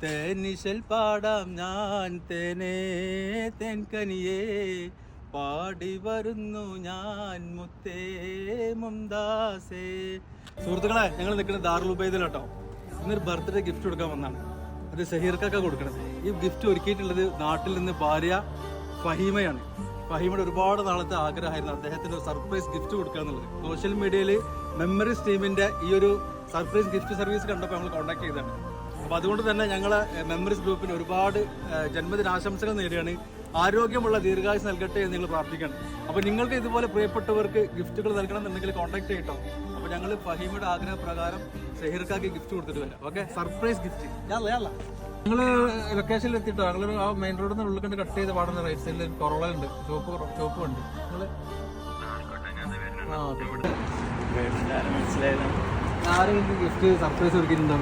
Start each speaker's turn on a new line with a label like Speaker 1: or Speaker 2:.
Speaker 1: തേനിശൽ പാടാം ഞാൻ തേനേ തേൻകനിയേ പാടി വരുന്നു ഞാൻ മുത്തേ മുംതാസേ. സുഹൃത്തുക്കളെ, ഞങ്ങൾ നിൽക്കുന്നത് ദാറുൽ ഉബൈദിലാട്ടോ. ഇന്നൊരു ബർത്ത്ഡേ ഗിഫ്റ്റ് കൊടുക്കാൻ വന്നാണ്. അത് സഹീർക്കൊക്കെ കൊടുക്കണത്. ഈ ഗിഫ്റ്റ് ഒരുക്കിയിട്ടുള്ളത് നാട്ടിൽ നിന്ന് ഭാര്യ ഫഹീമയാണ്. ഫഹീമയുടെ ഒരുപാട് നാളത്തെ ആഗ്രഹമായിരുന്നു അദ്ദേഹത്തിന് ഒരു സർപ്രൈസ് ഗിഫ്റ്റ് കൊടുക്കുക എന്നുള്ളത്. സോഷ്യൽ മീഡിയയിൽ മെമ്മറീസ് ടീമിന്റെ ഈ ഒരു സർപ്രൈസ് ഗിഫ്റ്റ് സർവീസ് കണ്ടപ്പോൾ ഞങ്ങൾ കോൺടാക്ട് ചെയ്തതാണ്. അപ്പോൾ അതുകൊണ്ട് തന്നെ ഞങ്ങളെ മെമ്മറീസ് ഗ്രൂപ്പിന് ഒരുപാട് ജന്മദിനാശംസകൾ നേടുകയാണ്. ആരോഗ്യമുള്ള ദീർഘായുസ് നൽകട്ടെ എന്ന് നിങ്ങൾ പ്രാർത്ഥിക്കണം. അപ്പോൾ നിങ്ങൾക്ക് ഇതുപോലെ പ്രിയപ്പെട്ടവർക്ക് ഗിഫ്റ്റുകൾ നൽകണം എന്നുണ്ടെങ്കിൽ കോൺടാക്ട് ചെയ്യട്ടോ. അപ്പോൾ ഞങ്ങൾ ഫഹീമയുടെ ആഗ്രഹപ്രകാരം സഹീർക്കാക്ക് ഗിഫ്റ്റ് കൊടുത്തിട്ട് വരാം. Okay, surprise gift. ഞങ്ങൾ ലൊക്കേഷനിൽ എത്തിയിട്ടോ. ഞങ്ങൾ ആ മെയിൻ റോഡിൽ നിന്ന് ഉള്ളിൽ കണ്ട് കട്ട് ചെയ്ത് പാടുന്ന റൈറ്റ് സൈഡിൽ കൊറോള ഉണ്ട്, ഷോപ്പ് ഉണ്ട്. ആരെങ്കിലും ഗിഫ്റ്റ് സർപ്രൈസ് കൊടുക്കുന്നുണ്ടോ?